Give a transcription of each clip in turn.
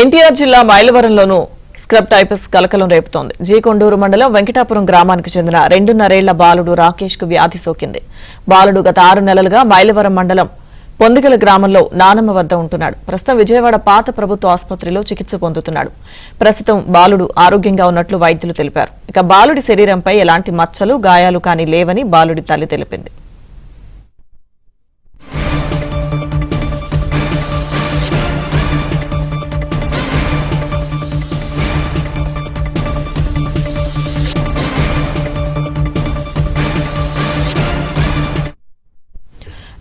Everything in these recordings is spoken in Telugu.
ఎన్టీఆర్ జిల్లా మైలవరంలోనూ స్క్రబ్ టైపస్ కలకలం రేపుతోంది. జీకొండూరు మండలం వెంకటాపురం గ్రామానికి చెందిన 2.5 ఏళ్ల బాలుడు రాకేష్ కు వ్యాధి సోకింది. బాలుడు గత 6 నెలలుగా మైలవరం మండలం పొందిగల గ్రామంలో నానమ్మ వద్ద ఉంటున్నాడు. ప్రస్తుతం విజయవాడ పాత ప్రభుత్వ ఆసుపత్రిలో చికిత్స పొందుతున్నాడు. ప్రస్తుతం బాలుడు ఆరోగ్యంగా ఉన్నట్లు వైద్యులు తెలిపారు. ఇక బాలుడి శరీరంపై ఎలాంటి మచ్చలు, గాయాలు కానీ లేవని బాలుడి తల్లి తెలిపింది.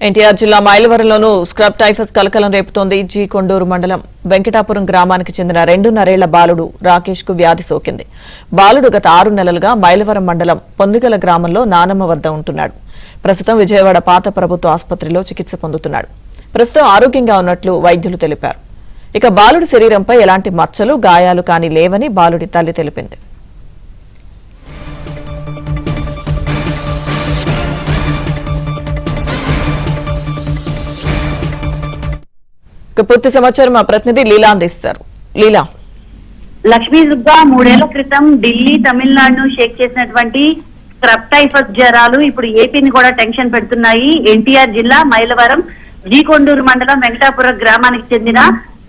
ఎన్టీఆర్ జిల్లా మైలవరంలోనూ స్క్రబ్ టైఫస్ కలకలం రేపుతోంది. జీకొండూరు మండలం వెంకటాపురం గ్రామానికి చెందిన 2.5 ఏళ్ల బాలుడు రాకేష్ కు వ్యాధి సోకింది. బాలుడు గత 6 నెలలుగా మైలవరం మండలం పొందిగల గ్రామంలో నానమ్మ వద్ద ఉంటున్నాడు. ప్రస్తుతం విజయవాడ పాత ప్రభుత్వ ఆసుపత్రిలో చికిత్స పొందుతున్నాడు. ప్రస్తుతం ఆరోగ్యంగా ఉన్నట్లు వైద్యులు తెలిపారు. ఇక బాలుడి శరీరంపై ఎలాంటి మచ్చలు, గాయాలు కానీ లేవని బాలుడి తల్లి తెలిపింది. పూర్తి సమాచారం మా ప్రతినిధి లీలా అందిస్తారు. లీలా. లక్ష్మీ దుర్గా 3 ఏళ్ల క్రితం ఢిల్లీ, తమిళనాడును షేక్ చేసినటువంటి స్క్రబ్ టైఫస్ జ్వరాలు ఇప్పుడు ఏపీని కూడా టెన్షన్ పెడుతున్నాయి. ఎన్టీఆర్ జిల్లా మైలవరం జీకొండూరు మండలం వెంకటాపురం గ్రామానికి చెందిన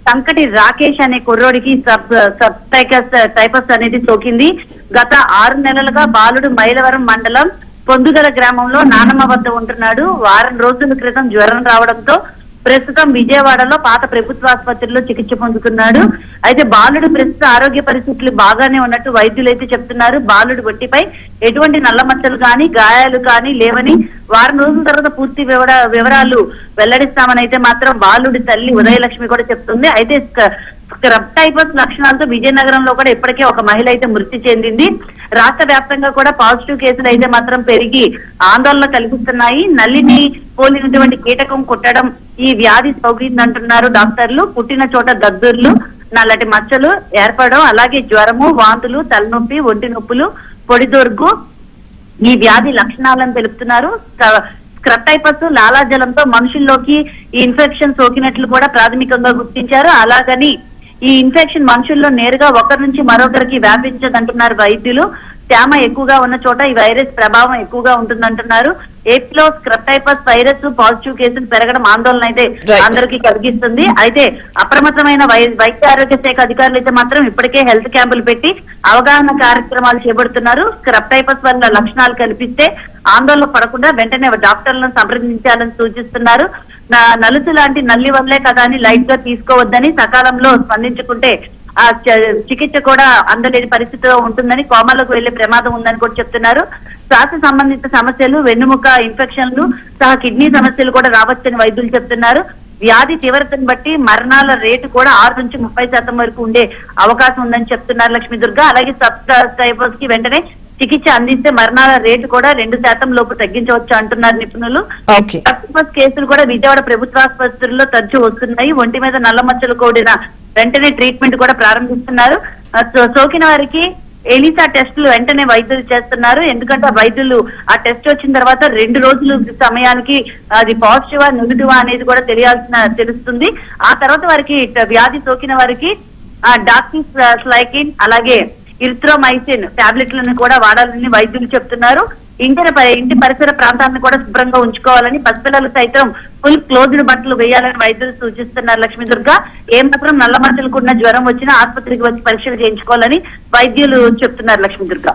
సంకటి రాకేష్ అనే కుర్రోడికి స్క్రబ్ టైఫస్ అనేది సోకింది. గత 6 నెలలుగా బాలుడు మైలవరం మండలం పొందుగల గ్రామంలో నానమ్మ వద్ద ఉంటున్నాడు. వారం రోజుల క్రితం జ్వరం రావడంతో ప్రస్తుతం విజయవాడలో పాత ప్రభుత్వ ఆసుపత్రిలో చికిత్స పొందుతున్నాడు. అయితే బాలుడు ప్రస్తుత ఆరోగ్య పరిస్థితులు బాగానే ఉన్నట్టు వైద్యులు అయితే చెప్తున్నారు. బాలుడు ఒంటిపై ఎటువంటి నల్లమచ్చలు కానీ, గాయాలు కానీ లేవని, వారం రోజుల తర్వాత పూర్తి వివరాలు వెల్లడిస్తామని అయితే మాత్రం బాలుడి తల్లి ఉదయలక్ష్మి కూడా చెప్తుంది. అయితే స్క్రబ్ టైఫస్ లక్షణాలతో విజయనగరంలో కూడా ఇప్పటికే ఒక మహిళ అయితే మృతి చెందింది. రాష్ట్ర వ్యాప్తంగా కూడా పాజిటివ్ కేసులు అయితే మాత్రం పెరిగి ఆందోళన కలిగిస్తున్నాయి. నల్లిని పోలినటువంటి కీటకం కుట్టడం ఈ వ్యాధి సోకిందంటున్నారు డాక్టర్లు. పుట్టిన చోట దద్దుర్లు, నల్లటి మచ్చలు ఏర్పడడం, అలాగే జ్వరము, వాంతులు, తలనొప్పి, ఒంటి నొప్పులు, పొడిదొరుగు ఈ వ్యాధి లక్షణాలను తెలుపుతున్నారు. స్క్రబ్ టైఫస్ లాలాజలంతో మనుషుల్లోకి ఈ ఇన్ఫెక్షన్ సోకినట్లు కూడా ప్రాథమికంగా గుర్తించారు. అలాగని ఈ ఇన్ఫెక్షన్ మనుషుల్లో నేరుగా ఒకరి నుంచి మరొకరికి వ్యాపించదంటున్నారు వైద్యులు. తేమ ఎక్కువగా ఉన్న చోట ఈ వైరస్ ప్రభావం ఎక్కువగా ఉంటుందంటున్నారు. ఏపీలో స్క్రబ్ టైఫస్ వైరస్ పాజిటివ్ కేసులు పెరగడం ఆందోళన అయితే అందరికీ కలిగిస్తుంది. అయితే అప్రమత్తమైన వైద్య ఆరోగ్య శాఖ అధికారులు అయితే మాత్రం ఇప్పటికే హెల్త్ క్యాంపులు పెట్టి అవగాహన కార్యక్రమాలు చేపడుతున్నారు. స్క్రబ్ టైఫస్ వల్ల లక్షణాలు కనిపిస్తే ఆందోళన పడకుండా వెంటనే డాక్టర్లను సంప్రదించాలని సూచిస్తున్నారు. నలుసు లాంటి నల్లి వల్లే కదా అని లైట్ గా తీసుకోవద్దని, సకాలంలో స్పందించుకుంటే ఆ చికిత్స కూడా అందలేని పరిస్థితిలో ఉంటుందని, కోమాలకు వెళ్లే ప్రమాదం ఉందని కూడా చెప్తున్నారు. శ్వాస సంబంధిత సమస్యలు, వెన్నుముక ఇన్ఫెక్షన్లు సహా కిడ్నీ సమస్యలు కూడా రావచ్చని వైద్యులు చెప్తున్నారు. వ్యాధి తీవ్రతను బట్టి మరణాల రేటు కూడా 6 నుంచి 30% వరకు ఉండే అవకాశం ఉందని చెప్తున్నారు లక్ష్మీ దుర్గా. అలాగే స్క్రబ్ టైఫస్ కి వెంటనే చికిత్స అందిస్తే మరణాల రేటు కూడా 2% లోపు తగ్గించవచ్చు అంటున్నారు నిపుణులు. టైఫస్ కేసులు కూడా విజయవాడ ప్రభుత్వ ఆసుపత్రుల్లో తరచూ వస్తున్నాయి. ఒంటి మీద నల్ల మచ్చలు కూడిన వెంటనే ట్రీట్మెంట్ కూడా ప్రారంభిస్తున్నారు. సోకిన వారికి ఎలిసా టెస్టులు వెంటనే వైద్యులు చేస్తున్నారు. ఎందుకంటే వైద్యులు ఆ టెస్ట్ వచ్చిన తర్వాత 2 రోజుల సమయానికి అది పాజిటివా నెగిటివా అనేది కూడా తెలుస్తుంది. ఆ తర్వాత వారికి వ్యాధి సోకిన వారికి డాక్సిస్లైకిన్ అలాగే ఇరిథ్రోమైసిన్ టాబ్లెట్లను కూడా వాడాలని వైద్యులు చెప్తున్నారు. ఇంటి పరిసర ప్రాంతాలను కూడా శుభ్రంగా ఉంచుకోవాలని, పసిపిల్లలు సైతం ఫుల్ క్లోజ్డ్ బట్టలు వేయాలని వైద్యులు సూచిస్తున్నారు లక్ష్మీ దుర్గా. ఏమాత్రం నల్ల మచ్చలు కూడిన జ్వరం వచ్చినా ఆసుపత్రికి వచ్చి పరీక్షలు చేయించుకోవాలని వైద్యులు చెప్తున్నారు లక్ష్మీ దుర్గా.